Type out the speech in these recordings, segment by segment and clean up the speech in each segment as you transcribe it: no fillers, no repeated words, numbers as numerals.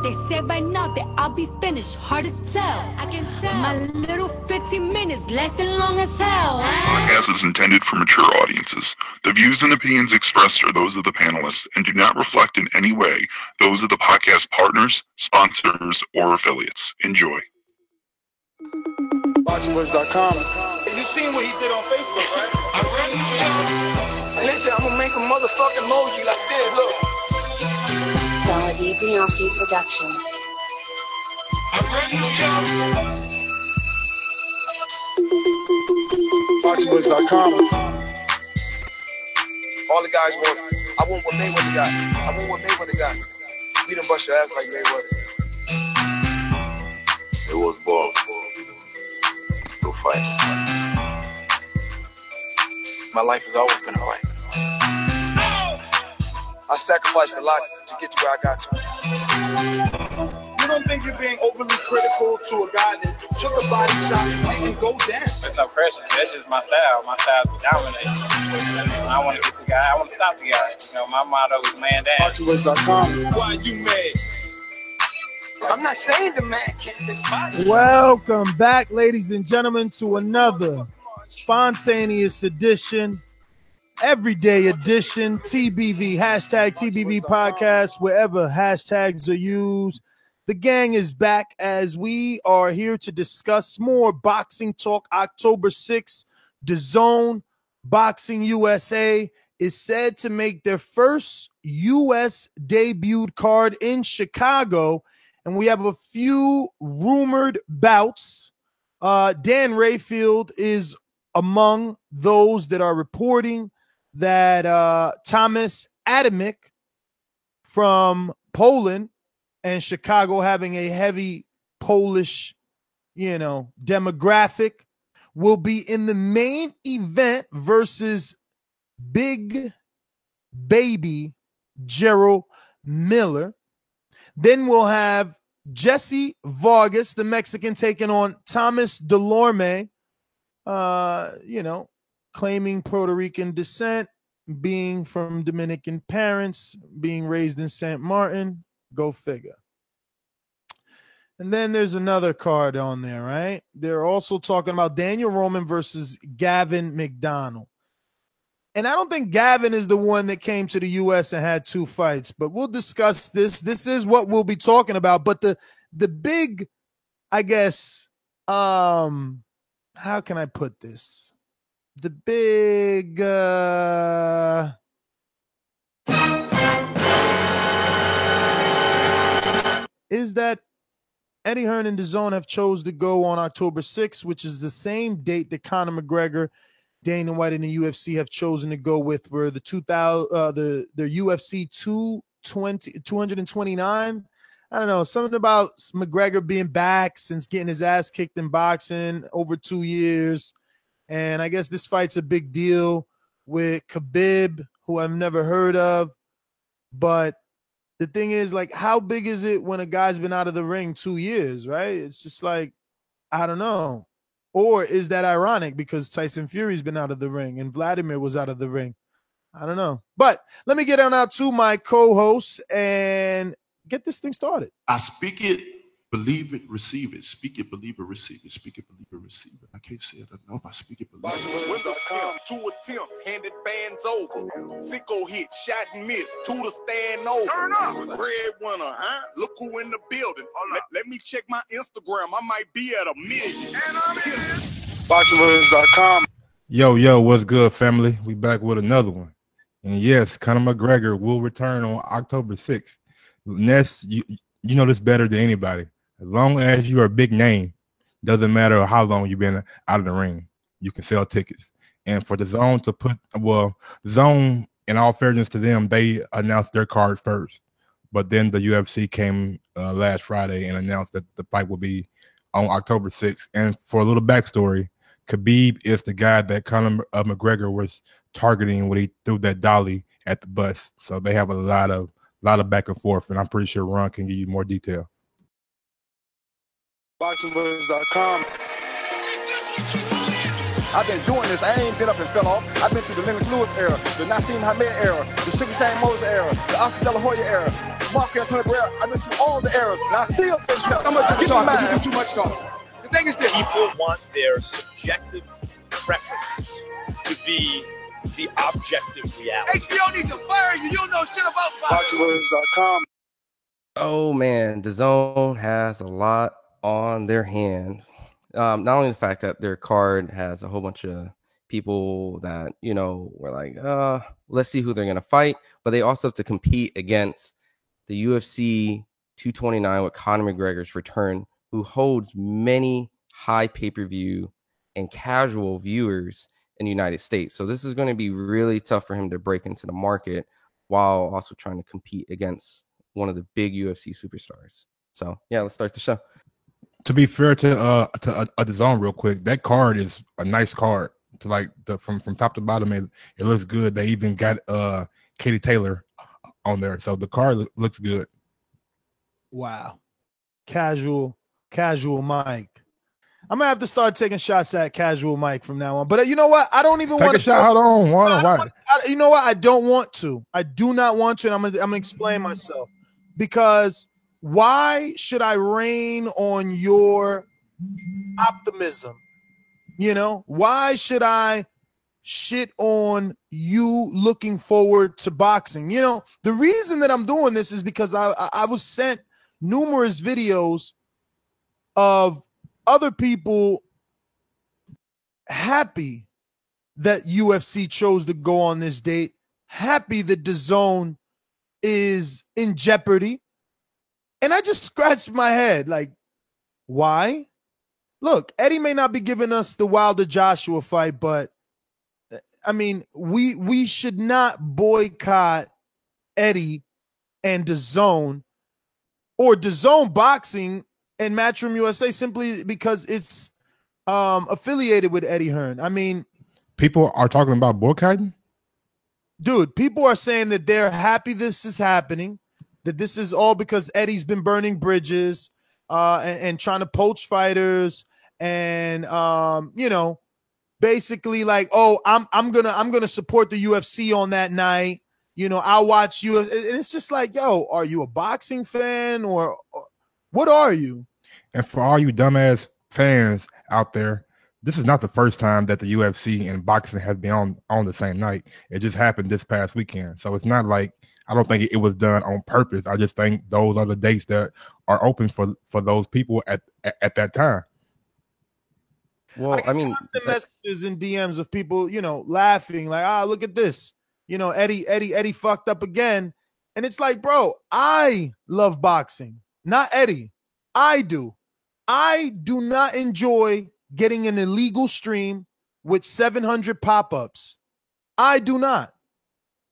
They say by now that I'll be finished, hard to tell. I can tell. My little 15 minutes lasting long as hell. Podcast is intended for mature audiences. The views and opinions expressed are those of the panelists and do not reflect in any way those of the podcast partners, sponsors, or affiliates. Enjoy. Boxingwords.com. You seen what he did on Facebook, right? Listen, I'm gonna make a motherfucking emoji like this, look. Saladee Beyonce Productions. Boxingwords.com. All the guys want, I want what Mayweather got. I want what Mayweather got. We done bust your ass like Mayweather. It was ball. Go fight. My life has always been a fight. I sacrificed a lot to get to where I got to. You don't think you're being overly critical to a guy that took a body shot and didn't go down? That's no pressure. That's just my style. My style is to dominate. I want to get the guy. I want to stop the guy. You know, my motto is man down. Boxingwords.com. Why you mad? I'm not saying the man can't take body. Welcome back, ladies and gentlemen, to another spontaneous edition, everyday edition, TBV, hashtag TBV podcast, wherever hashtags are used. The gang is back as we are here to discuss more boxing talk. October 6th, DAZN Boxing USA is said to make their first U.S. debuted card in Chicago, and we have a few rumored bouts. Dan Rayfield is among those that are reporting that Thomas Adamek from Poland and Chicago, having a heavy Polish, demographic, will be in the main event versus Big Baby Gerald Miller. Then we'll have Jesse Vargas, the Mexican, taking on Thomas Delorme, claiming Puerto Rican descent, being from Dominican parents, being raised in St. Martin. Go figure. And then there's another card on there, right? They're also talking about Daniel Roman versus Gavin McDonald. And I don't think Gavin is the one that came to the U.S. and had two fights, but we'll discuss this. This is what we'll be talking about. But the big, I guess, how can I put this? The big is that Eddie Hearn and DAZN have chose to go on October 6th, which is the same date that Conor McGregor, Dana White, and the UFC have chosen to go with for the UFC 229. I don't know, something about McGregor being back since getting his ass kicked in boxing over 2 years. And I guess this fight's a big deal with Khabib, who I've never heard of. But the thing is, like, how big is it when a guy's been out of the ring 2 years, right? It's just like, I don't know. Or is that ironic because Tyson Fury's been out of the ring and Vladimir was out of the ring? I don't know. But let me get on out to my co-hosts and get this thing started. I speak it, believe it, receive it. Speak it, believe it, receive it. Speak it, believe it, receive it. I can't say it enough. I speak it, believe it. Boxingwords.com. 2 attempts, handed bands over. Sicko hit, shot and miss. 2 to stand over. Turn up. Breadwinner, huh? Look who in the building. Let me check my Instagram. I might be at 1 million. And I'm in. Boxingwords.com. Yo, what's good, family? We back with another one. And yes, Conor McGregor will return on October 6th. Ness, you know this better than anybody. As long as you're a big name, doesn't matter how long you've been out of the ring, you can sell tickets. And for DAZN to put, DAZN, in all fairness to them, they announced their card first. But then the UFC came last Friday and announced that the fight will be on October 6th. And for a little backstory, Khabib is the guy that Conor McGregor was targeting when he threw that dolly at the bus. So they have a lot of back and forth, and I'm pretty sure Ron can give you more detail. Boxingwords.com. I've been doing this. I ain't been up and fell off. I've been through the Lennox Lewis era, the Nassim Hamed era, the Sugar Shane Moses era, the Oscar De La Hoya era. Marquez Herrera, I miss you all the errors. And I still think that I'm gonna get mad. You do too much talking. The thing is that people want their subjective preference to be the objective reality. HBO needs to fire you. You don't know shit about boxingwords.com. Oh man, DAZN has a lot on their hand. Not only the fact that their card has a whole bunch of people that, you know, were like, let's see who they're going to fight. But they also have to compete against the UFC 229 with Conor McGregor's return, who holds many high pay-per-view and casual viewers in the United States. So this is going to be really tough for him to break into the market while also trying to compete against one of the big UFC superstars. So, yeah, let's start the show. To be fair to DAZN real quick, that card is a nice card. To like from top to bottom, it looks good. They even got Katie Taylor on there, so the card looks good. Wow, casual Mike. I'm gonna have to start taking shots at Casual Mike from now on. But you know what? I don't even want to take a shot. Hold on, why? You know what? I don't want to. I do not want to, and I'm gonna explain myself. Because why should I rain on your optimism? You know, why should I shit on you looking forward to boxing? You know, the reason that I'm doing this is because I was sent numerous videos of other people happy that UFC chose to go on this date, happy that DAZN is in jeopardy. And I just scratched my head like, why? Look, Eddie may not be giving us the Wilder Joshua fight, but I mean, we should not boycott Eddie and DAZN or DAZN Boxing and Matchroom USA simply because it's affiliated with Eddie Hearn. I mean, people are talking about boycotting. Dude, people are saying that they're happy this is happening, that this is all because Eddie's been burning bridges and trying to poach fighters and you know, basically like, oh, I'm gonna support the UFC on that night. You know, I'll watch you. And it's just like, yo, are you a boxing fan or what are you? And for all you dumbass fans out there, this is not the first time that the UFC and boxing has been on the same night. It just happened this past weekend. So it's not like, I don't think it was done on purpose. I just think those are the dates that are open for those people at that time. Well, I mean, constant messages and DMs of people, you know, laughing like, look at this. You know, Eddie fucked up again. And it's like, bro, I love boxing, not Eddie. I do not enjoy getting an illegal stream with 700 pop-ups. I do not.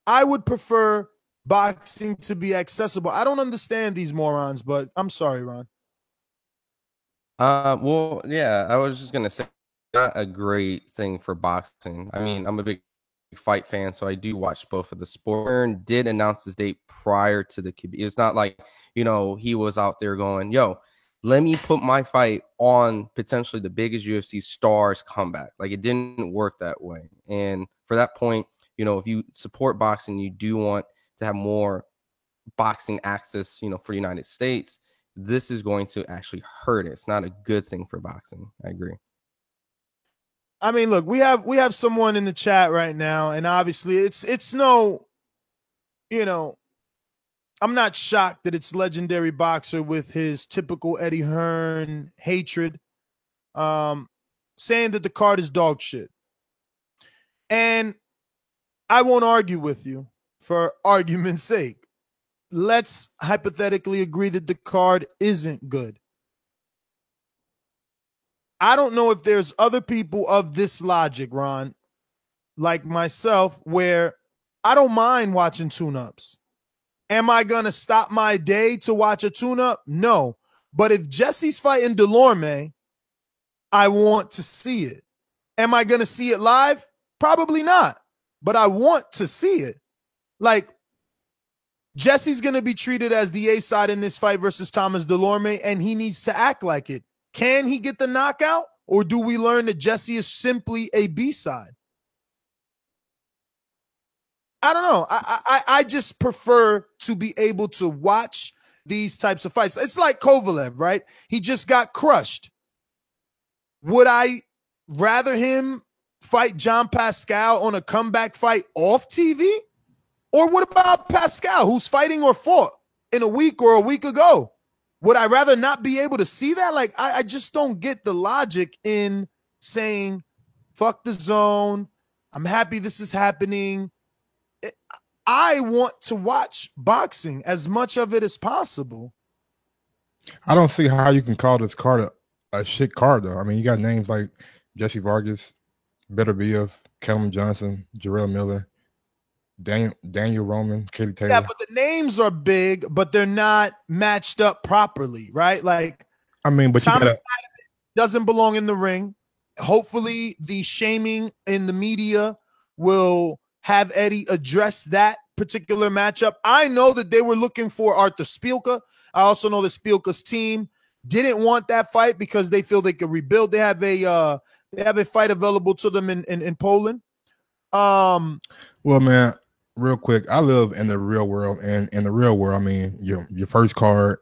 I would prefer boxing to be accessible. I don't understand these morons, but I'm sorry, Ron. Well, yeah, I was just gonna say, not a great thing for boxing. I mean, I'm a big fight fan, so I do watch both of the sport. Hearn did announce this date prior to the Khabib. It's not like, you know, he was out there going, yo, let me put my fight on potentially the biggest UFC star's comeback. Like, it didn't work that way. And for that point, you know, if you support boxing, you do want to have more boxing access, you know, for the United States, this is going to actually hurt it. It's not a good thing for boxing. I agree. I mean, look, we have someone in the chat right now, and obviously it's no, you know, I'm not shocked that it's legendary boxer with his typical Eddie Hearn hatred, saying that the card is dog shit. And I won't argue with you for argument's sake. Let's hypothetically agree that the card isn't good. I don't know if there's other people of this logic, Ron, like myself, where I don't mind watching tune-ups. Am I going to stop my day to watch a tune-up? No. But if Jesse's fighting Delorme, I want to see it. Am I going to see it live? Probably not. But I want to see it. Like, Jesse's going to be treated as the A side in this fight versus Thomas Delorme, and he needs to act like it. Can he get the knockout, or do we learn that Jesse is simply a B side? I don't know. I just prefer to be able to watch these types of fights. It's like Kovalev, right? He just got crushed. Would I rather him fight John Pascal on a comeback fight off TV? Or what about Pascal, who's fighting or fought in a week or a week ago? Would I rather not be able to see that? Like, I just don't get the logic in saying, fuck the zone. I'm happy this is happening. I want to watch boxing, as much of it as possible. I don't see how you can call this card a shit card, though. I mean, you got names like Jesse Vargas, Beterbiev, Callum Johnson, Jarrell Miller, Daniel Roman, Katie Taylor. Yeah, but the names are big, but they're not matched up properly, right? Like, I mean, but Thomas you gotta, doesn't belong in the ring. Hopefully, the shaming in the media will have Eddie address that particular matchup. I know that they were looking for Arthur Spielka. I also know that Spielka's team didn't want that fight because they feel they could rebuild. They have a fight available to them in Poland. Well, man, real quick, I live in the real world, and in the real world, I mean, your first card,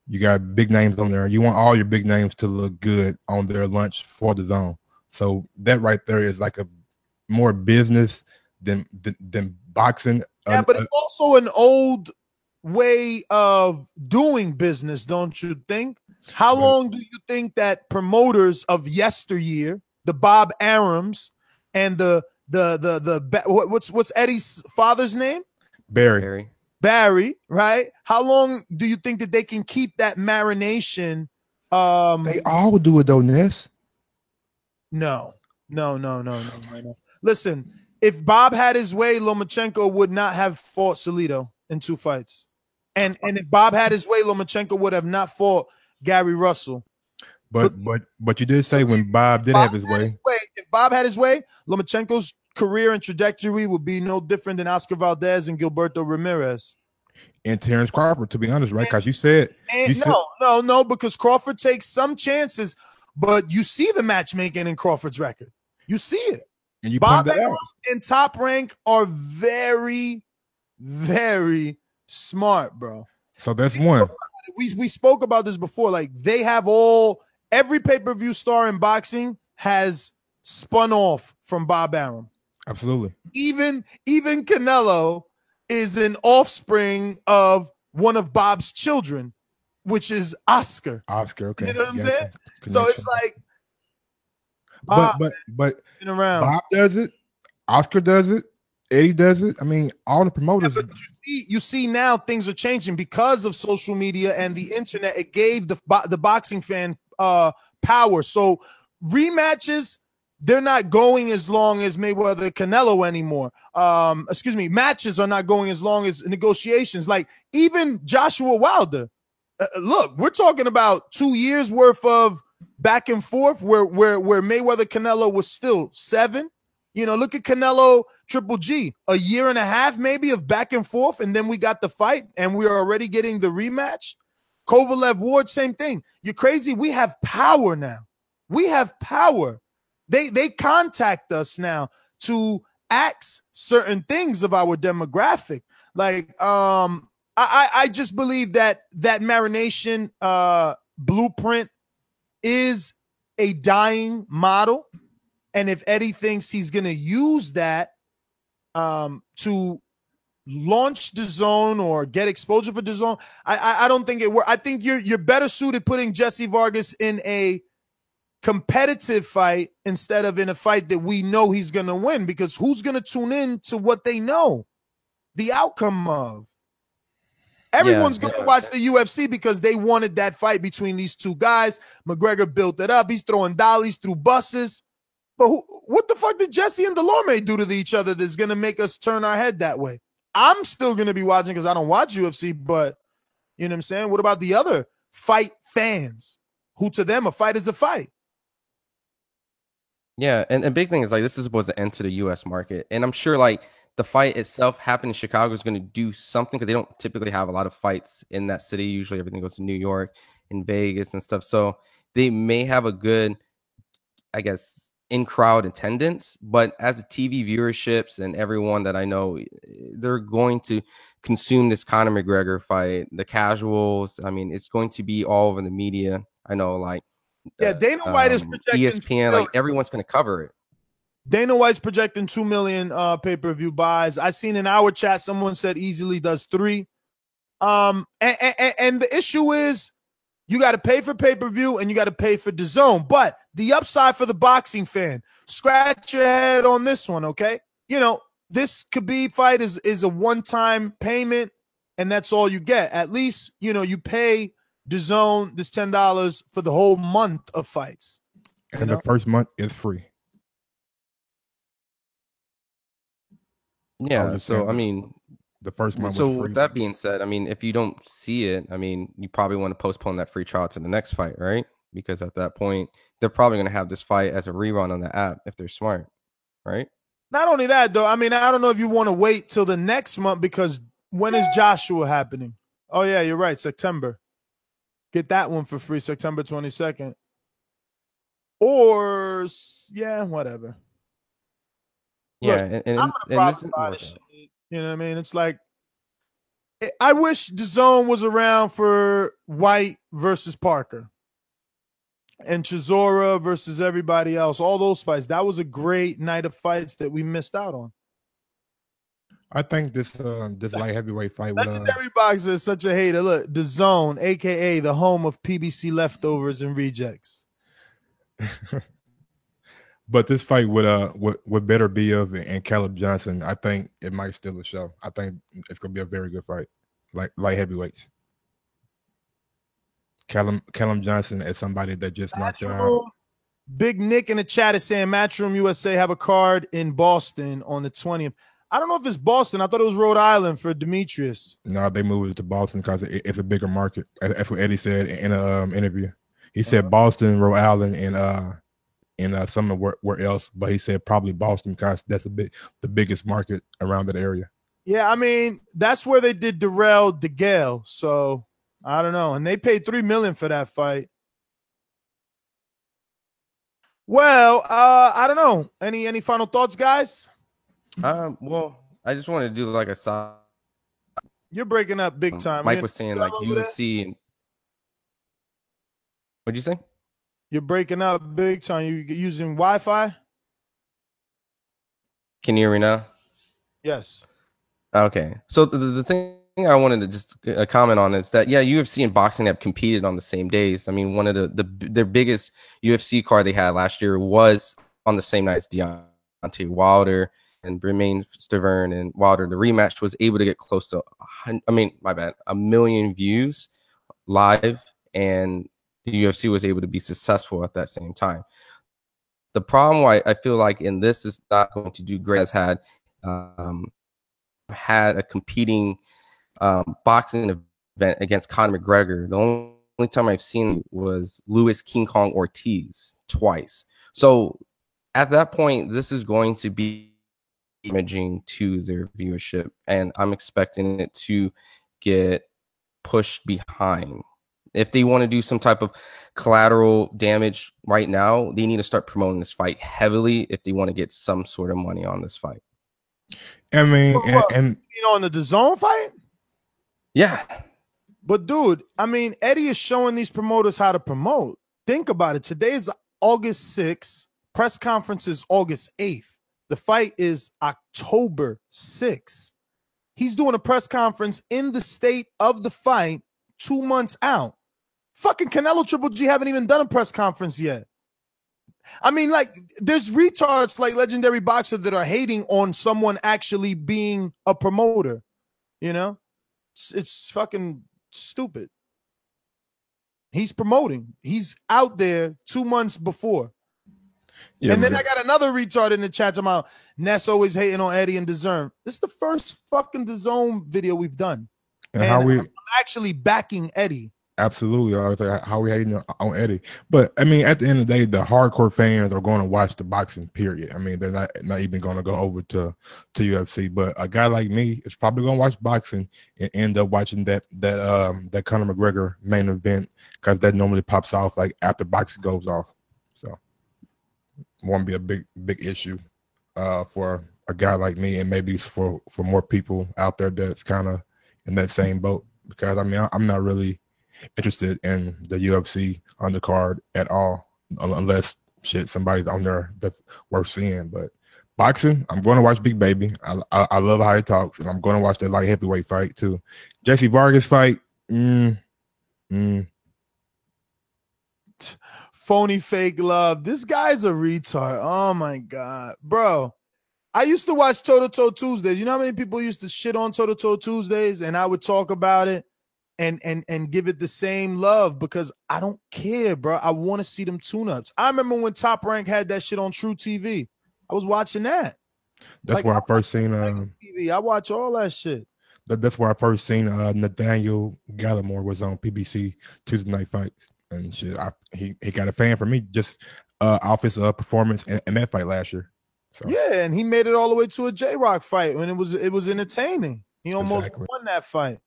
you got big names on there. You want all your big names to look good on their lunch for the zone. So that right there is like a more business than boxing. Yeah, but it's also an old way of doing business, don't you think? How long do you think that promoters of yesteryear, the Bob Arams and what's Eddie's father's name? Barry, right? How long do you think that they can keep that marination? They all do it though, Ness. No. Listen, if Bob had his way, Lomachenko would not have fought Salido in 2 fights. And if Bob had his way, Lomachenko would have not fought Gary Russell. But you did say when Bob did have his way. If Bob had his way, Lomachenko's career and trajectory would be no different than Oscar Valdez and Gilberto Ramirez. And Terrence Crawford, to be honest, right? Because you said no, because Crawford takes some chances, but you see the matchmaking in Crawford's record. You see it. And you Bob pointed that out. and Top Rank are very, very smart, bro. So that's one. We spoke about this before. Like, they have every pay-per-view star in boxing has spun off from Bob Arum. Absolutely. Even Canelo is an offspring of one of Bob's children, which is Oscar. Okay. You know what I'm saying? Connection. So it's like, Bob, but around. Bob does it, Oscar does it, Eddie does it. I mean, all the promoters. You see now things are changing because of social media and the internet. It gave the boxing fan power. So rematches, they're not going as long as Mayweather Canelo anymore. Matches are not going as long as negotiations. Like, even Joshua Wilder. Look, we're talking about 2 years worth of back and forth where Mayweather Canelo was still 7. You know, look at Canelo Triple G, a year and a half maybe of back and forth, and then we got the fight, and we are already getting the rematch. Kovalev Ward, same thing. You're crazy. We have power now. We have power. They contact us now to ask certain things of our demographic. Like, I just believe that marination blueprint is a dying model. And if Eddie thinks he's going to use that to launch the zone or get exposure for the zone, I don't think it works. I think you're better suited putting Jesse Vargas in a competitive fight instead of in a fight that we know he's going to win, because who's going to tune in to what they know the outcome of? Everyone's going to watch the UFC because they wanted that fight between these two guys. McGregor built it up. He's throwing dollies through buses. But what the fuck did Jesse and Delorme do to each other that's going to make us turn our head that way? I'm still going to be watching because I don't watch UFC, but you know what I'm saying? What about the other fight fans who, to them, a fight is a fight? Yeah, and the big thing is, like, this is supposed to enter the U.S. market. And I'm sure, like, the fight itself happening in Chicago is going to do something because they don't typically have a lot of fights in that city. Usually everything goes to New York and Vegas and stuff. So they may have a good, I guess, in-crowd attendance, but as a TV viewerships and everyone that I know, they're going to consume this Conor McGregor fight. The casuals, I mean, it's going to be all over the media. I know, like, Dana White is projecting ESPN, like everyone's going to cover it. Dana White's projecting 2 million pay-per-view buys. I seen in our chat someone said easily does 3. And the issue is you got to pay for pay-per-view and you got to pay for DAZN. But the upside for the boxing fan, scratch your head on this one, okay? You know, this Khabib fight is a one-time payment, and that's all you get. At least, you know, you pay DAZN this $10 for the whole month of fights. And the first month is free. Yeah, so I mean, the first month. So was free. with that being said, I mean, if you don't see it, I mean, you probably want to postpone that free trial to the next fight, right? Because at that point, they're probably going to have this fight as a rerun on the app if they're smart, right? Not only that, though, I mean, I don't know if you want to wait till the next month, because when is Joshua happening? Oh, yeah, you're right, September. Get that one for free, September 22nd. Or, yeah, whatever. Yeah, Look, and I'm gonna profit by this shit. You know what I mean? It's like, I wish DAZN was around for White versus Parker and Chisora versus everybody else. All those fights. That was a great night of fights that we missed out on. I think this light heavyweight fight. Legendary Boxer is such a hater. Look, DAZN, aka the home of PBC leftovers and rejects. But this fight with Better Biev and Caleb Johnson, I think it might steal the show. I think it's gonna be a very good fight, like light heavyweights. Callum Johnson is somebody that just knocked out. Big Nick in the chat is saying Matchroom USA have a card in Boston on the 20th. I don't know if it's Boston. I thought it was Rhode Island for Demetrius. No, they moved it to Boston because it's a bigger market. That's what Eddie said in an interview. He said Boston, Rhode Island, and somewhere else, but he said probably Boston because that's the biggest market around that area. Yeah, I mean, that's where they did Darrell DeGale, so I don't know. And they paid $3 million for that fight. Well, I don't know. Any final thoughts, guys? Well, I just wanted to do like a side. You're breaking up big time. Mike was saying like UFC. And what'd you say? You're breaking up big time. You using Wi-Fi? Can you hear me now? Yes. Okay. So the thing I wanted to just comment on is that, yeah, UFC and boxing have competed on the same days. I mean, one of their biggest UFC card they had last year was on the same night as Deontay Wilder and Bermane Stiverne and Wilder. The rematch was able to get close to, a million views live, and the UFC was able to be successful at that same time. The problem why I feel like in this is not going to do great has had a competing boxing event against Conor McGregor. The only time I've seen was Louis King Kong Ortiz twice. So at that point, this is going to be damaging to their viewership, and I'm expecting it to get pushed behind. If they want to do some type of collateral damage right now, they need to start promoting this fight heavily if they want to get some sort of money on this fight. I mean, and on the DAZN fight? Yeah. But dude, I mean, Eddie is showing these promoters how to promote. Think about it. Today is August 6th. Press conference is August 8th. The fight is October 6th. He's doing a press conference in the state of the fight 2 months out. Fucking Canelo Triple G haven't even done a press conference yet. I mean, like, there's retards like Legendary Boxer that are hating on someone actually being a promoter. You know? It's fucking stupid. He's promoting. He's out there 2 months before. Yeah, and then I got another retard in the chat talking about Ness always hating on Eddie and DAZN. This is the first fucking DAZN video we've done. And I'm actually backing Eddie. Absolutely. I was like, how we hating on Eddie? But I mean, at the end of the day, the hardcore fans are going to watch the boxing, period. I mean, they're not even going to go over to UFC. But a guy like me is probably going to watch boxing and end up watching that Conor McGregor main event, because that normally pops off like after boxing goes off. So won't be a big issue for a guy like me, and maybe for more people out there that's kind of in that same boat. Because I mean, I'm not really interested in the UFC undercard at all, unless somebody's on there that's worth seeing. But boxing, I'm going to watch Big Baby. I love how he talks, and I'm going to watch that light heavyweight fight too. Jesse Vargas fight. Phony fake love. This guy's a retard. Oh my God, bro. I used to watch Toe to Toe Tuesdays. You know how many people used to shit on Toe to Toe Tuesdays, and I would talk about it and give it the same love because I don't care, bro. I want to see them tune-ups. I remember when Top Rank had that shit on True TV. I was watching that. That's where I first seen TV. I watch all that shit. That's where I first seen Nathaniel Gallimore was on PBC Tuesday Night Fights and shit. He got a fan for me just off his performance in that fight last year. So. Yeah, and he made it all the way to a J-Rock fight when it was entertaining. He almost won that fight.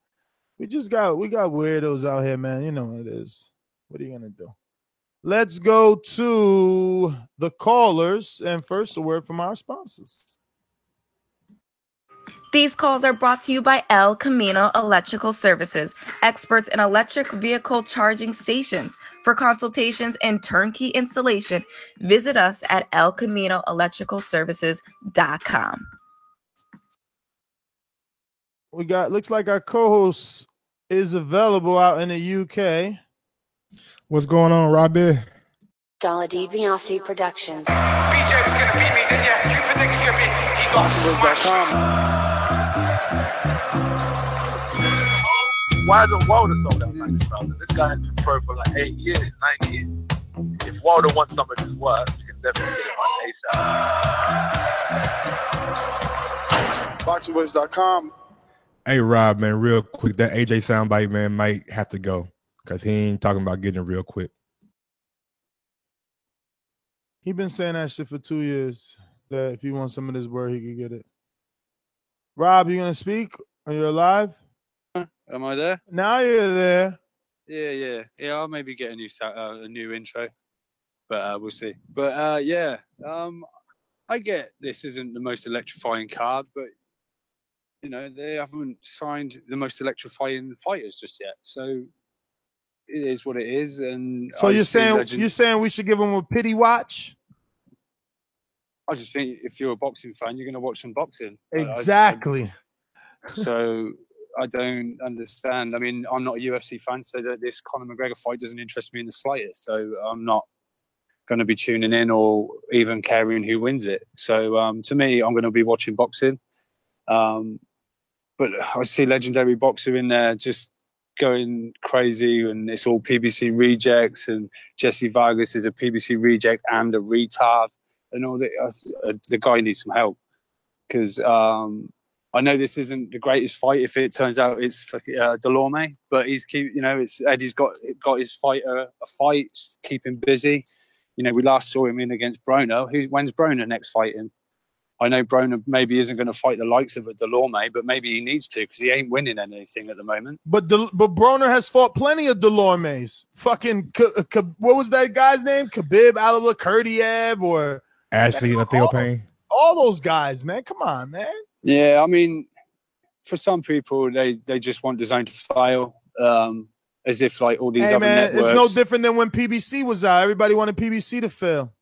We got weirdos out here, man. You know what it is. What are you gonna do? Let's go to the callers, and first a word from our sponsors. These calls are brought to you by El Camino Electrical Services, experts in electric vehicle charging stations. For consultations and turnkey installation, visit us at elcaminoelectricalservices.com. Looks like our co-host is available out in the UK. What's going on, Robbie? Dollar DiBiase Productions. BJ was gonna beat me, then yeah, you predict he's gonna be. He got smashed. Why is Wilder so that nice, brother? This guy has been pro for like 8 years, 9 years. If Wilder wants some of his work, you can definitely get him on ASAP. BoxingWiz.com. Hey, Rob, man, real quick, that AJ soundbite, man, might have to go because he ain't talking about getting it real quick. He been saying that shit for 2 years, that if he wants some of this work, he could get it. Rob, you going to speak? Are you alive? Am I there? Now you're there. Yeah. I'll maybe get a new intro, but we'll see. But I get this isn't the most electrifying card, but you know they haven't signed the most electrifying fighters just yet, so it is what it is. And so you're saying we should give him a pity watch? I just think if you're a boxing fan, you're going to watch some boxing. Exactly. So I don't understand. I mean, I'm not a UFC fan, so that this Conor McGregor fight doesn't interest me in the slightest. So I'm not going to be tuning in or even caring who wins it. So to me, I'm going to be watching boxing. But I see legendary boxer in there just going crazy, and it's all PBC rejects, and Jesse Vargas is a PBC reject and a retard, and all that. The guy needs some help because I know this isn't the greatest fight if it turns out it's Delorme, but Eddie's got his fighter a fight, keep him busy. You know, we last saw him in against Broner. When's Broner next fighting? I know Broner maybe isn't going to fight the likes of a Delorme, but maybe he needs to because he ain't winning anything at the moment. But Broner has fought plenty of Delormes. Fucking what was that guy's name? Khabib Alavakurdiev or Ashley Theopane. All those guys, man. Come on, man. Yeah, I mean, for some people, they just want DAZN to fail, as if like all these other networks. It's no different than when PBC was out. Everybody wanted PBC to fail.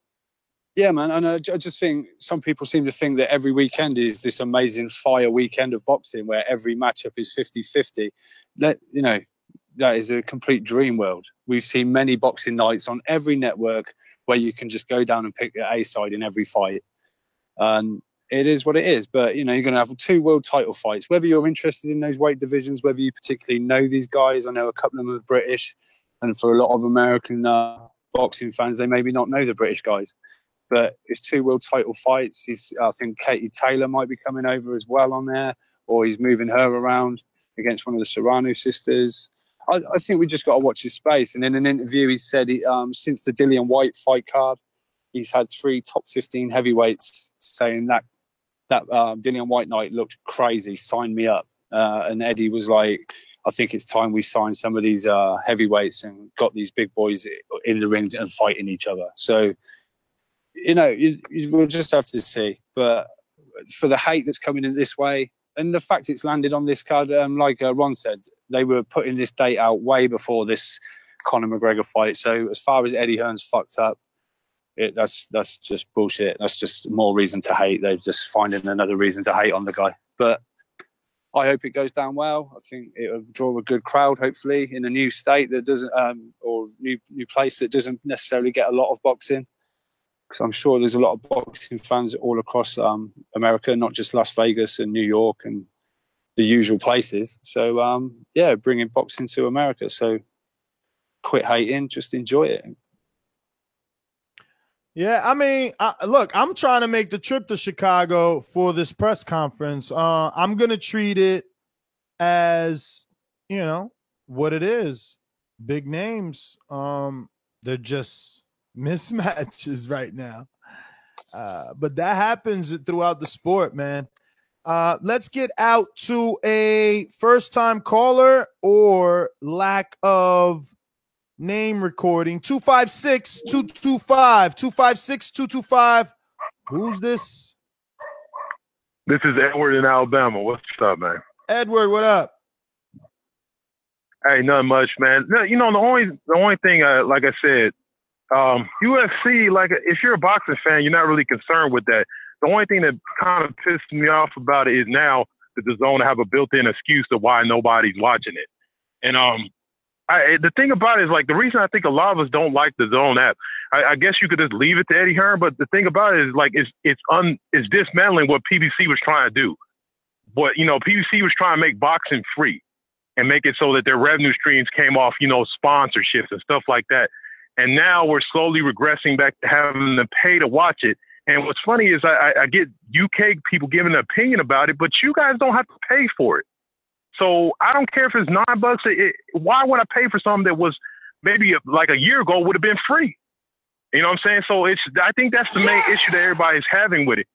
Yeah, man, and I just think some people seem to think that every weekend is this amazing fire weekend of boxing where every matchup is 50-50. That is a complete dream world. We've seen many boxing nights on every network where you can just go down and pick the A side in every fight. And it is what it is, but you're going to have 2 world title fights. Whether you're interested in those weight divisions, whether you particularly know these guys, I know a couple of them are British, and for a lot of American boxing fans, they maybe not know the British guys. But it's 2 world title fights. I think Katie Taylor might be coming over as well on there, or he's moving her around against one of the Serrano sisters. I think we just got to watch his space. And in an interview, he said since the Dillian White fight card, he's had 3 top 15 heavyweights saying that Dillian White night looked crazy, sign me up. And Eddie was like, I think it's time we sign some of these heavyweights and got these big boys in the ring and fighting each other. So we'll just have to see. But for the hate that's coming in this way, and the fact it's landed on this card, like Ron said, they were putting this date out way before this Conor McGregor fight. So as far as Eddie Hearn's fucked up, that's just bullshit. That's just more reason to hate. They're just finding another reason to hate on the guy. But I hope it goes down well. I think it'll draw a good crowd, hopefully, in a new state that doesn't, or new place that doesn't necessarily get a lot of boxing. Because I'm sure there's a lot of boxing fans all across America, not just Las Vegas and New York and the usual places. So, bringing boxing to America. So quit hating, just enjoy it. Yeah, I mean, look, I'm trying to make the trip to Chicago for this press conference. I'm going to treat it as, what it is. Big names. They're just mismatches right now. But that happens throughout the sport, man. Let's get out to a first-time caller or lack of name recording. 256-225. 256-225. Who's this? This is Edward in Alabama. What's up, man? Edward, what up? Hey, nothing much, man. No, the only thing, like I said, UFC, like if you're a boxing fan, you're not really concerned with that. The only thing that kind of pissed me off about it is now that the DAZN have a built-in excuse of why nobody's watching it. And the thing about it is, like, the reason I think a lot of us don't like the DAZN app, I guess you could just leave it to Eddie Hearn, but the thing about it is, like, it's dismantling what PBC was trying to do. But, PBC was trying to make boxing free and make it so that their revenue streams came off, sponsorships and stuff like that. And now we're slowly regressing back to having to pay to watch it. And what's funny is I get UK people giving an opinion about it, but you guys don't have to pay for it. So I don't care if it's $9. Why would I pay for something that was maybe like a year ago would have been free? You know what I'm saying? So I think that's the main issue that everybody's having with it.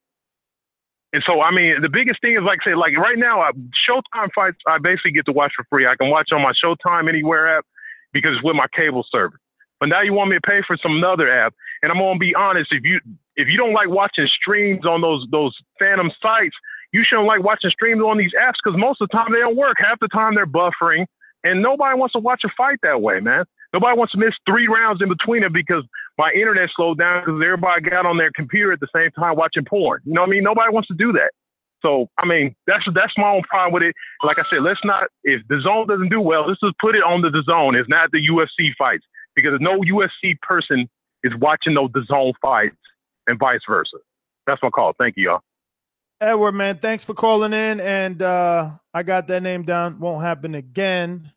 And so, I mean, the biggest thing is, like I say, like right now, Showtime fights, I basically get to watch for free. I can watch on my Showtime Anywhere app because it's with my cable service. But now you want me to pay for some other app. And I'm going to be honest, if you don't like watching streams on those phantom sites, you shouldn't like watching streams on these apps because most of the time they don't work. Half the time they're buffering, and nobody wants to watch a fight that way, man. Nobody wants to miss 3 rounds in between it because my internet slowed down because everybody got on their computer at the same time watching porn. You know what I mean? Nobody wants to do that. So, I mean, that's my own problem with it. Like I said, if the DAZN doesn't do well, let's just put it on the DAZN. It's not the UFC fights because no UFC person is watching those DAZN fights and vice versa. That's my call. Thank you, y'all. Edward, man, thanks for calling in, and I got that name down. Won't happen again,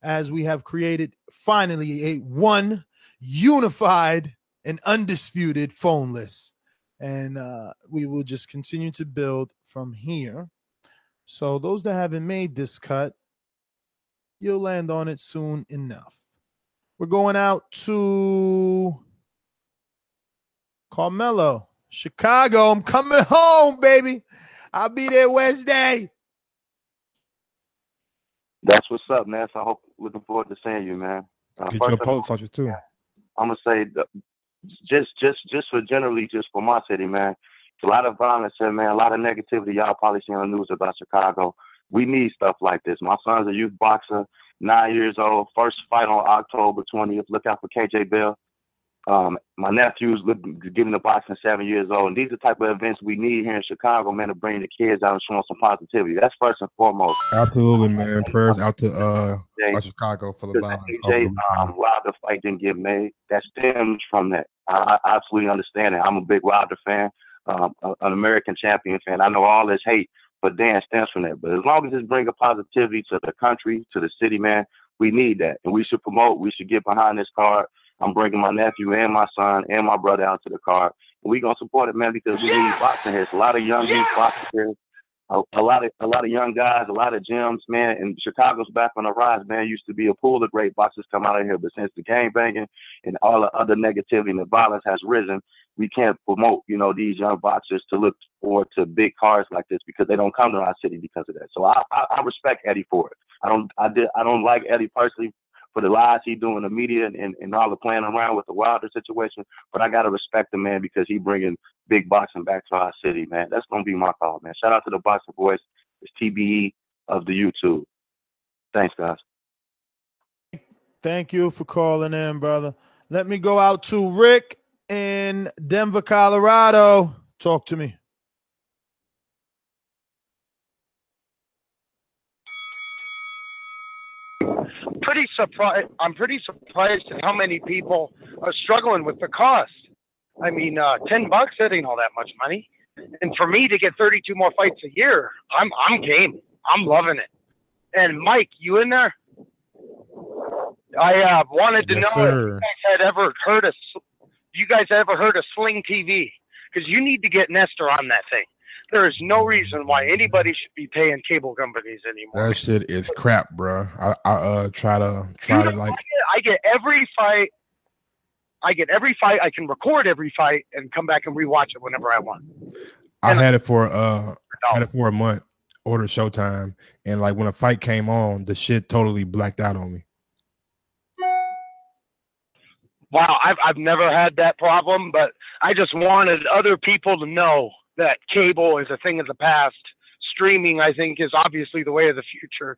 as we have created finally one unified and undisputed phone list, and we will just continue to build from here. So those that haven't made this cut, you'll land on it soon enough. We're going out to Carmelo. Chicago, I'm coming home, baby. I'll be there Wednesday. That's what's up, man. So I hope, looking forward to seeing you, man. Get your post touches too. I'm gonna say, just for my city, man. It's a lot of violence here, man. A lot of negativity. Y'all probably seen on the news about Chicago. We need stuff like this. My son's a youth boxer, 9 years old. First fight on October 20th. Look out for KJ Bell. My nephew's getting the boxing 7 years old, and these are the type of events we need here in Chicago, man, to bring the kids out and show them some positivity. That's first and foremost. Absolutely, man. Prayers out to Chicago for the violence. Wilder fight didn't get made. That stems from that. I absolutely understand it. I'm a big Wilder fan, an American champion fan. I know all this hate for Dan stems from that, but as long as it's bringing positivity to the country, to the city, man, we need that, and we should promote. We should get behind this card. I'm bringing my nephew and my son and my brother out to the card. And we're going to support it, man, because we need boxing here. It's a lot of young youth boxers here. A lot of young guys, a lot of gyms, man. And Chicago's back on the rise, man. Used to be a pool of great boxers come out of here. But since the gang banging and all the other negativity and the violence has risen, we can't promote, these young boxers to look forward to big cards like this because they don't come to our city because of that. So I respect Eddie for it. I don't like Eddie personally for the lies he do in the media and all the playing around with the Wilder situation. But I got to respect the man because he bringing big boxing back to our city, man. That's going to be my call, man. Shout out to the Boxing Boys. It's TBE of the YouTube. Thanks, guys. Thank you for calling in, brother. Let me go out to Rick in Denver, Colorado. Talk to me. I'm pretty surprised at how many people are struggling with the cost. I mean, $10, that ain't all that much money. And for me to get 32 more fights a year, I'm game. I'm loving it. And Mike, you in there? I wanted to know if you guys had ever heard of Sling TV, because you need to get Nestor on that thing. There is no reason why anybody should be paying cable companies anymore. That shit is crap, bro. I try to like. I get every fight. I can record every fight and come back and rewatch it whenever I want. I had it for a month. Order Showtime, and like when a fight came on, the shit totally blacked out on me. Wow, I've never had that problem, but I just wanted other people to know that cable is a thing of the past. Streaming, I think, is obviously the way of the future.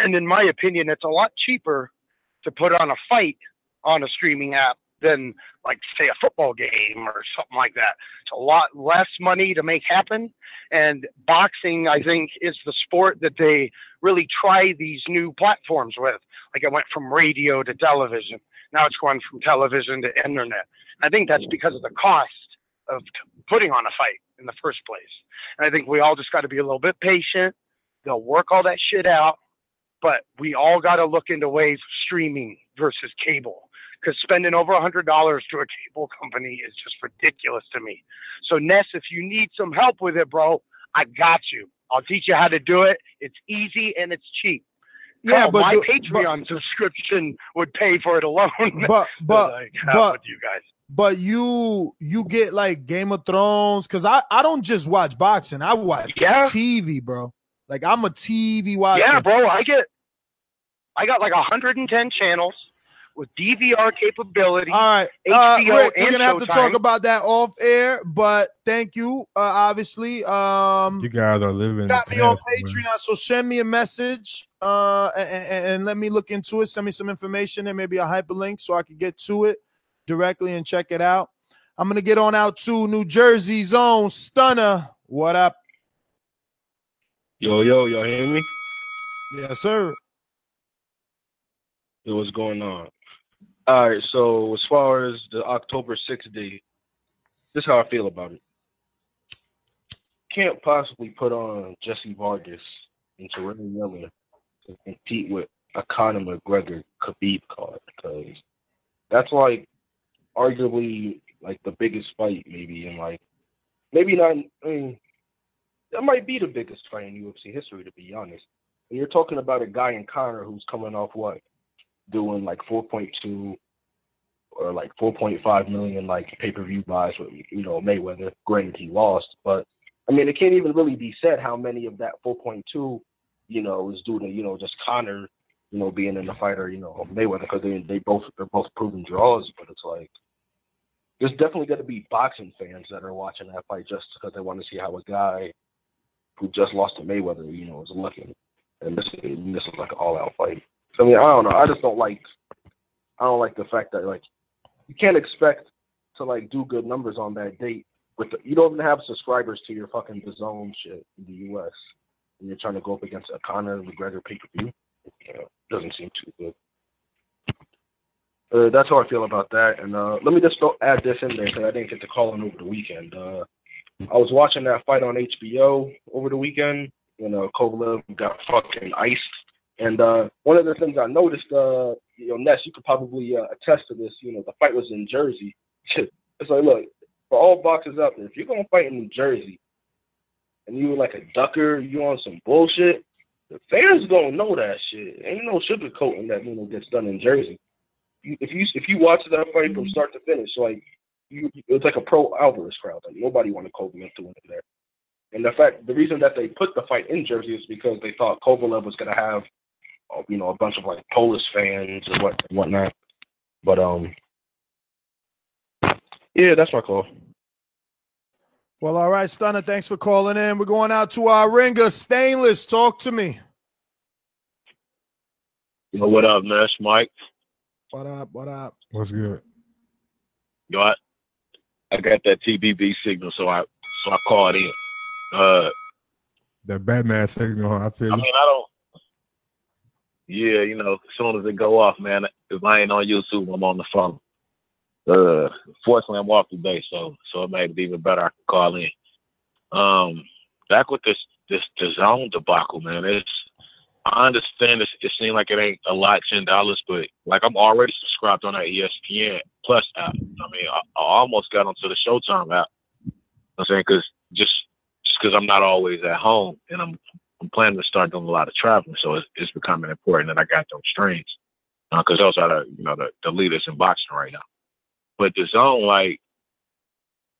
And in my opinion, it's a lot cheaper to put on a fight on a streaming app than, like, say, a football game or something like that. It's a lot less money to make happen. And boxing, I think, is the sport that they really try these new platforms with. Like, it went from radio to television. Now it's going from television to internet. I think that's because of the cost of putting on a fight in the first place. And I think we all just got to be a little bit patient. They'll work all that shit out, but we all got to look into ways of streaming versus cable, because spending over $100 to a cable company is just ridiculous to me. So Ness, if you need some help with it, bro, I got you. I'll teach you how to do it. It's easy and it's cheap. Yeah, but my Patreon subscription would pay for it alone. But with you guys. But you get like Game of Thrones, because I don't just watch boxing. I watch TV, bro. Like, I'm a TV watcher. Yeah, bro. I got like 110 channels with DVR capability. All right, HBO Rick, and we're gonna have to Showtime. talk about that off air. But thank you. Obviously, You guys are living. got me on Patreon, so send me a message and let me look into it. Send me some information and maybe a hyperlink so I can get to it directly and check it out. I'm gonna get on out to New Jersey Zone Stunner. What up? Yo, y'all hear me? Yes, sir. Yo, what's going on? All right, so as far as the October 6th date, this is how I feel about it. Can't possibly put on Jesse Vargas and Terrell Miller to compete with a Conor McGregor Khabib card, because that's like arguably like the biggest fight maybe in like, maybe not, I mean, that might be the biggest fight in UFC history, to be honest. And you're talking about a guy in Conor who's coming off what? Doing like 4.2 or like 4.5 million like pay-per-view buys with, you know, Mayweather. Granted, he lost, but I mean, it can't even really be said how many of that 4.2, you know, is due to, you know, just Conor, you know, being in the fighter, you know, Mayweather, because they're both proven draws. But it's like, there's definitely going to be boxing fans that are watching that fight just because they want to see how a guy who just lost to Mayweather, you know, is looking. And this is like an all-out fight. So, I mean, I don't know. I don't like the fact that, like, you can't expect to, like, do good numbers on that date. You don't even have subscribers to your fucking DAZN shit in the U.S. And you're trying to go up against a Conor McGregor pay-per-view. You know, doesn't seem too good. That's how I feel about that. And let me just add this in there because I didn't get to call in over the weekend. I was watching that fight on HBO over the weekend. You know, Kovalev got fucking iced. And one of the things I noticed, you know, Ness, you could probably attest to this. You know, the fight was in Jersey. It's like, look, for all boxers out there, if you're going to fight in New Jersey and you were like a ducker, you on some bullshit, the fans going to know that shit. Ain't no sugarcoating that, you know, gets done in Jersey. If you watch that fight from start to finish, like, it's like a pro Alvarez crowd. Like, nobody wanted Kovalev to win it there. And the reason that they put the fight in Jersey is because they thought Kovalev was going to have a bunch of like Polish fans and whatnot. But yeah, that's my call. Well, all right, Stunner, thanks for calling in. We're going out to our ringer, Stainless. Talk to me. Yo, what up, man? It's Mike. What up? What up? What's good? Yo, I got that TBB signal, so I called in. That Batman signal, I feel. I mean, I don't. Yeah, as soon as it go off, man. If I ain't on YouTube, I'm on the phone. Fortunately, I'm off today, so it made it even better. I can call in. Back with this DAZN debacle, man. I understand it seems like it ain't a lot, $10, but like I'm already subscribed on that ESPN Plus app. I mean, I almost got onto the Showtime app. I'm saying just because I'm not always at home, and I'm planning to start doing a lot of traveling, so it's becoming important that I got those streams because those are the leaders in boxing right now. But DAZN, like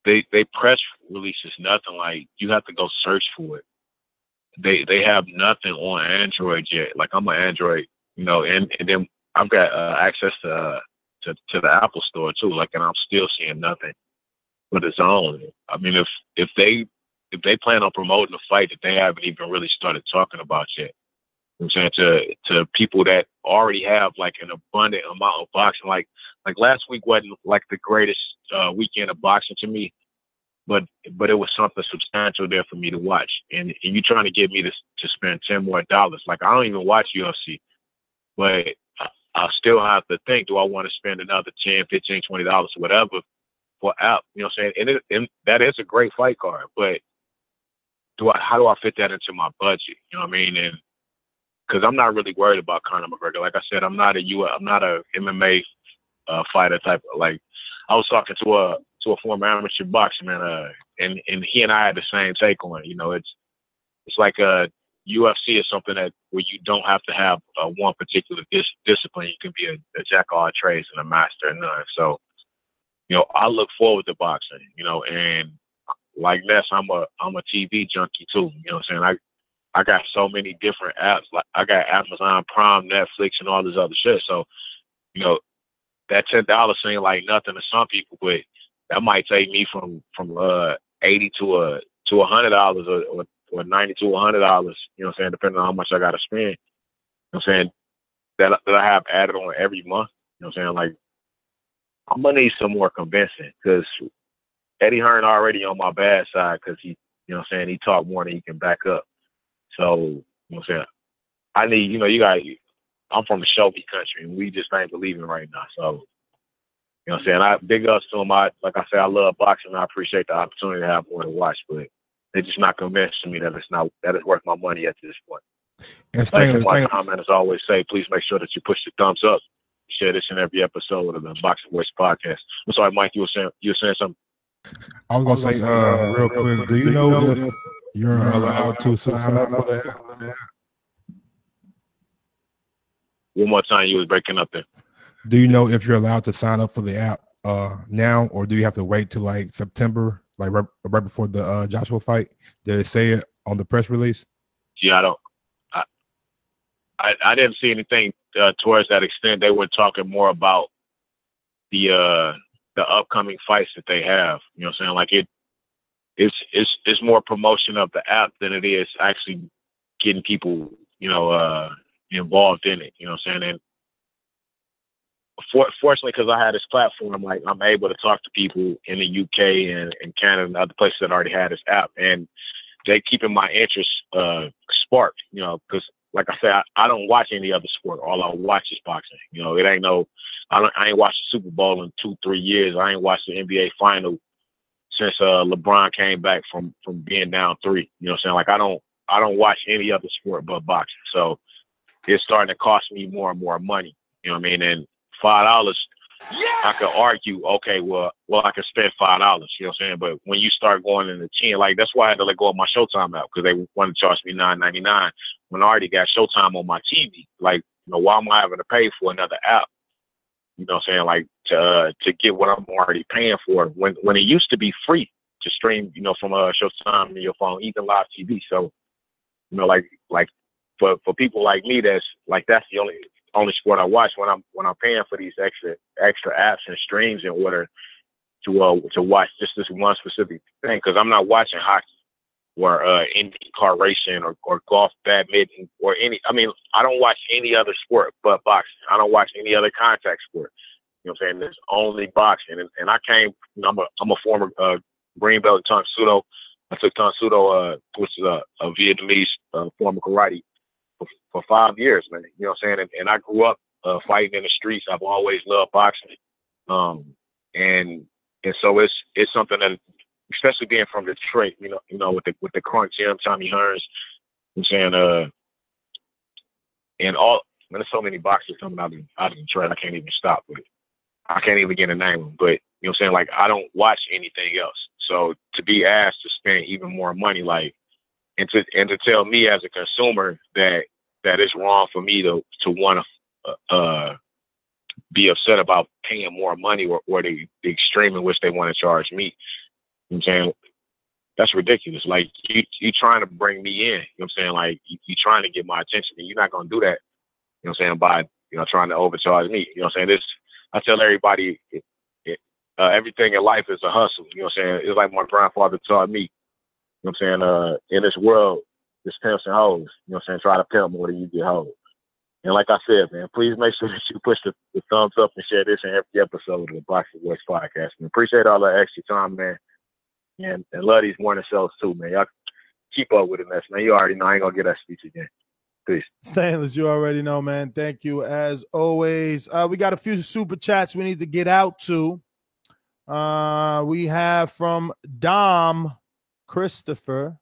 they press releases nothing. Like you have to go search for it. They have nothing on Android yet. Like I'm an Android, and then I've got access to the Apple Store too. Like, and I'm still seeing nothing for DAZN. I mean, if they plan on promoting a fight that they haven't even really started talking about yet, I'm saying to people that already have like an abundant amount of boxing. Like last week wasn't like the greatest weekend of boxing to me. But it was something substantial there for me to watch. And you trying to get me to spend $10 more. Like, I don't even watch UFC. But I still have to think, do I want to spend another $10, $15, $20, whatever, for app? You know what I'm saying? And that is a great fight card. But how do I fit that into my budget? You know what I mean? And because I'm not really worried about Conor McGregor. Like I said, I'm not a MMA fighter type. Like, I was talking to a former amateur boxer, man, and he and I had the same take on it. It's like UFC is something that where you don't have to have one particular discipline. You can be a jack of all trades and a master of none. So, I look forward to boxing, and like Ness, I'm a TV junkie too. You know what I'm saying? I got so many different apps. Like I got Amazon Prime, Netflix, and all this other shit. So, that $10 seems like nothing to some people, but that might take me from $80 to $100 or $90 to $100. You know what I'm saying? Depending on how much I got to spend. You know what I'm saying? That I have added on every month. You know what I'm saying? Like I'm gonna need some more convincing because Eddie Hearn already on my bad side because he, you know what I'm saying, he talked more than he can back up. So you know what I'm saying? I need, I'm from the show me country and we just ain't believing right now. So. You know what I'm saying? I big ups to him. Like I said, I love boxing. I appreciate the opportunity to have more to watch, but they're just not convincing me that it's worth my money at this point. And my comment, as I always say, please make sure that you push the thumbs up. Share this in every episode of the Boxing Voice podcast. I'm sorry, Mike, you were saying something. I was gonna say real quick. Do you know if you're allowed to sign up for the app? One more time, you was breaking up there. Do you know if you're allowed to sign up for the app now, or do you have to wait till like September, like right before the Joshua fight? Did it say it on the press release? Yeah, I didn't see anything towards that extent. They were talking more about the upcoming fights that they have. You know what I'm saying? Like it's more promotion of the app than it is actually getting people, involved in it. You know what I'm saying? And fortunately, because I had this platform, like I'm able to talk to people in the UK and Canada and other places that already had this app, and they keeping my interest sparked. Because like I said, I don't watch any other sport. All I watch is boxing. It ain't I ain't watched the Super Bowl in 2-3 years. I ain't watched the NBA final since LeBron came back from being down 3. You know what I'm saying? Like I don't watch any other sport but boxing. So it's starting to cost me more and more money. You know what I mean? And $5, yes! I could argue, okay, well, I can spend $5, you know what I'm saying? But when you start going into 10, like that's why I had to let go of my Showtime app because they wanted to charge me $9.99 when I already got Showtime on my TV. Like, why am I having to pay for another app? You know what I'm saying? Like to get what I'm already paying for when it used to be free to stream, from Showtime to your phone, even live TV. So, like for people like me, that's the only sport I watch when I'm paying for these extra apps and streams in order to watch just this one specific thing, because I'm not watching hockey or IndyCar racing or golf, badminton, or I don't watch any other sport but boxing. I don't watch any other contact sport. You know what I'm saying? There's only boxing. And I came, I'm a former green belt in Tang Soo Do. I took Tang Soo Do, which is a Vietnamese form of karate, for 5 years, man. You know what I'm saying? And I grew up fighting in the streets. I've always loved boxing. And so it's something that, especially being from Detroit, you know, with the Crunk Gym, Tommy Hearns, you know what I'm saying, and all, man, there's so many boxers coming out of Detroit, I can't even stop with it. I can't even get a name of them, but you know what I'm saying, like, I don't watch anything else. So to be asked to spend even more money, like, and to tell me as a consumer that it's wrong for me to want to be upset about paying more money or the extreme in which they want to charge me. You know what I'm saying? That's ridiculous. Like, you trying to bring me in. You know what I'm saying? Like, you trying to get my attention, and you're not going to do that, you know what I'm saying, by, trying to overcharge me. You know what I'm saying? I tell everybody, everything in life is a hustle. You know what I'm saying? It's like my grandfather taught me. You know what I'm saying? In this world, there's pimps and hoes. You know what I'm saying? Try to pimp more than you get hoes. And like I said, man, please make sure that you push the thumbs up and share this in every episode of the Boxing Voice podcast. And appreciate all that extra time, man. And love these morning shows too, man. Y'all keep up with it, man. You already know I ain't gonna get that speech again. Peace. Stainless, you already know, man. Thank you as always. We got a few super chats we need to get out to. We have from Dom Christopher.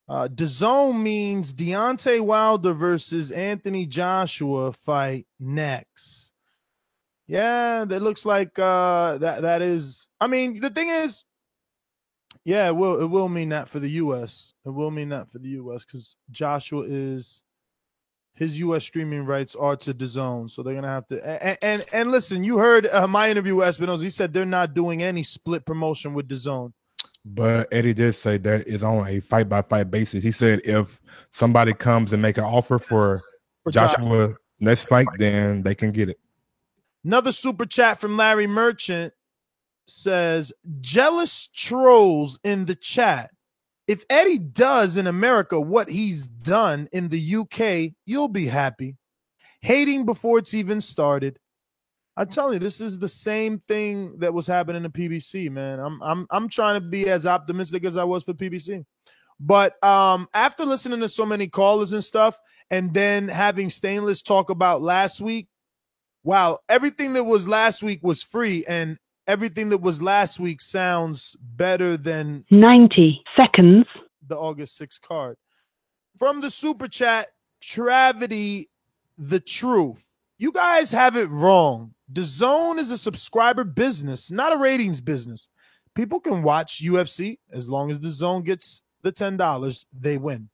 DAZN means Deontay Wilder versus Anthony Joshua fight next. Yeah, that looks like that is. I mean, the thing is, yeah, it will mean that for the U.S. It will mean that for the U.S. because Joshua his U.S. streaming rights are to DAZN, so they're gonna have to. And listen, you heard my interview with Espinosa. He said they're not doing any split promotion with DAZN. But Eddie did say that is on a fight-by-fight basis. He said if somebody comes and make an offer for Joshua next fight, then they can get it. Another super chat from Larry Merchant says, jealous trolls in the chat. If Eddie does in America what he's done in the UK, you'll be happy. Hating before it's even started. I'm telling you, this is the same thing that was happening in the PBC, man. I'm trying to be as optimistic as I was for PBC. But after listening to so many callers and stuff, and then having Stainless talk about last week, wow, everything that was last week was free, and everything that was last week sounds better than 90 seconds. The August 6th card. From the super chat, Travity the Truth. You guys have it wrong. DAZN is a subscriber business, not a ratings business. People can watch UFC as long as DAZN gets the $10, they win.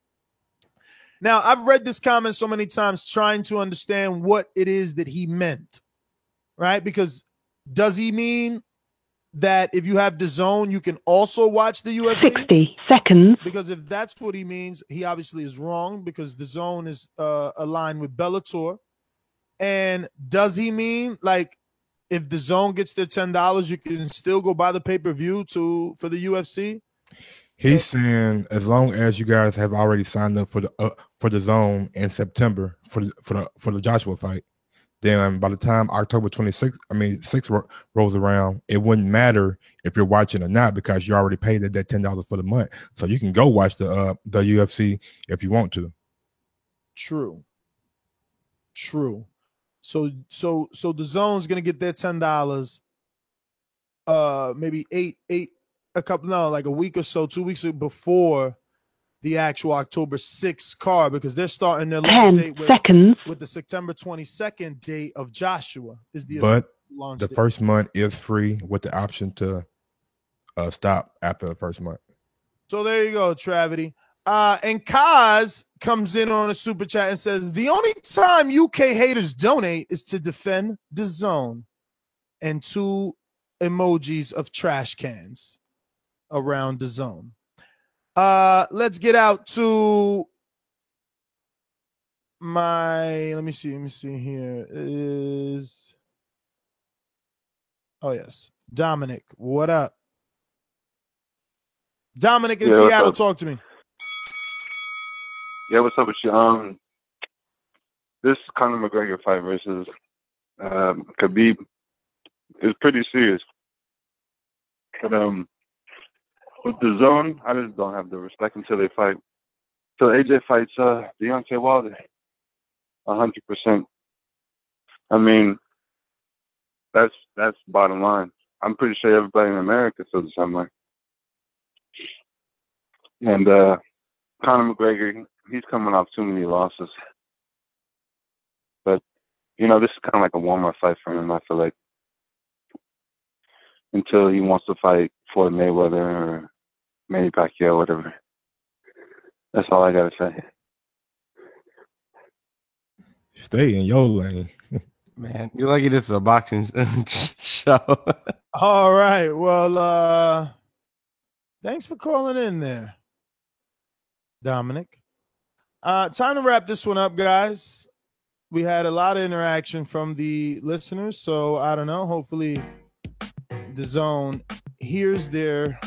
Now, I've read this comment so many times trying to understand what it is that he meant, right? Because does he mean that if you have DAZN, you can also watch the UFC? 60 seconds. Because if that's what he means, he obviously is wrong because DAZN is aligned with Bellator. And does he mean like if DAZN gets their $10, you can still go buy the pay-per-view for the UFC? He's saying as long as you guys have already signed up for DAZN in September for the Joshua fight, then by the time October 6th rolls around, it wouldn't matter if you're watching or not because you already paid that $10 for the month. So you can go watch the UFC if you want to. True. So DAZN is gonna get their $10. Maybe like a week or so, 2 weeks before the actual October 6th card because they're starting their launch date with the September 22nd date of Joshua. But the first month is free with the option to stop after the first month. So there you go, Travity. And Kaz comes in on a super chat and says, the only time UK haters donate is to defend DAZN, and 2 emojis of trash cans around DAZN. Let's get out to let me see here. It is, oh yes, Dominic. What up? Dominic in Seattle, talk to me. Yeah, what's up with you? This Conor McGregor fight versus Khabib is pretty serious. But with the zone, I just don't have the respect until they fight. Till AJ fights Deontay Wilder, 100%. I mean, that's bottom line. I'm pretty sure everybody in America feels the same way. And Conor McGregor, he's coming off too many losses. But, you know, this is kind of like a warm-up fight for him, I feel like. Until he wants to fight Floyd Mayweather or Manny Pacquiao, whatever. That's all I got to say. Stay in your lane. Man, you're lucky this is a boxing show. All right. Well, thanks for calling in there, Dominic. Time to wrap this one up, guys. We had a lot of interaction from the listeners, so I don't know. Hopefully the zone hears their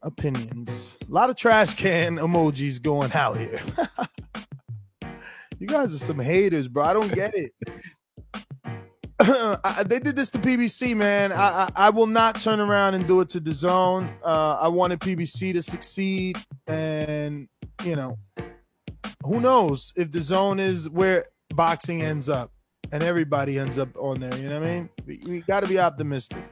opinions. A lot of trash can emojis going out here. You guys are some haters, bro. I don't get it. They did this to PBC, man. I will not turn around and do it to DAZN. I wanted PBC to succeed, and you know, who knows if DAZN is where boxing ends up, and everybody ends up on there. You know what I mean? We got to be optimistic.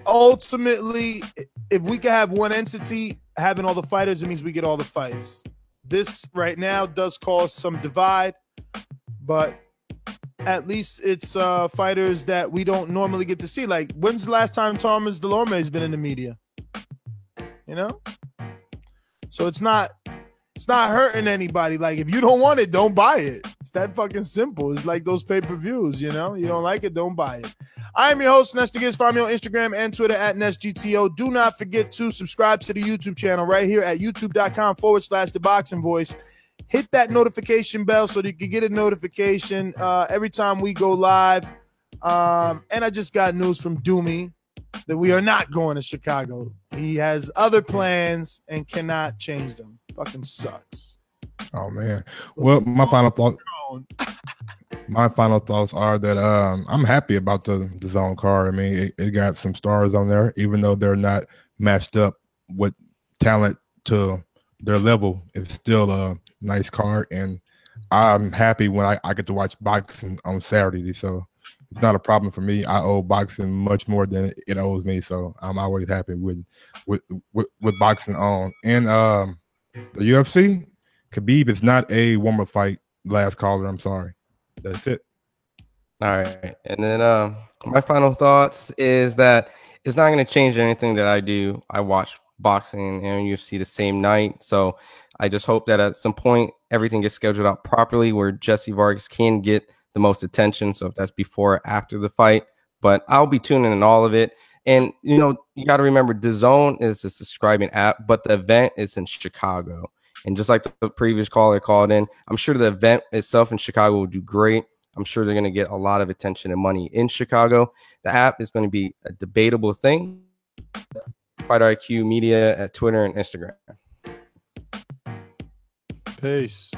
Ultimately, if we can have one entity having all the fighters, it means we get all the fights. This right now does cause some divide, but at least it's fighters that we don't normally get to see. Like, when's the last time Thomas Delorme has been in the media? You know? So it's not hurting anybody. Like, if you don't want it, don't buy it. It's that fucking simple. It's like those pay-per-views, you know? You don't like it, don't buy it. I am your host, Nesta Gibbs. Find me on Instagram and Twitter at NestGTO. Do not forget to subscribe to the YouTube channel right here at youtube.com/The Boxing Voice. Hit that notification bell so that you can get a notification every time we go live. And I just got news from Doomy that we are not going to Chicago. He has other plans and cannot change them. Fucking sucks. Oh man. Well, my final thoughts are that I'm happy about the zone card. I mean, it got some stars on there, even though they're not matched up with talent to their level. It's still a nice card, and I'm happy when I get to watch boxing on Saturday. So it's not a problem for me. I owe boxing much more than it owes me, so I'm always happy with boxing on. And the UFC, Khabib is not a warm-up fight. Last caller, I'm sorry. That's it. All right. And then my final thoughts is that it's not going to change anything that I do. I watch boxing and UFC the same night. So I just hope that at some point everything gets scheduled out properly where Jesse Vargas can get the most attention. So if that's before or after the fight, but I'll be tuning in all of it. And, you know, you got to remember DAZN is a subscribing app, but the event is in Chicago. And just like the previous caller called in, I'm sure the event itself in Chicago will do great. I'm sure they're going to get a lot of attention and money in Chicago. The app is going to be a debatable thing. Fighter IQ Media at Twitter and Instagram. Peace.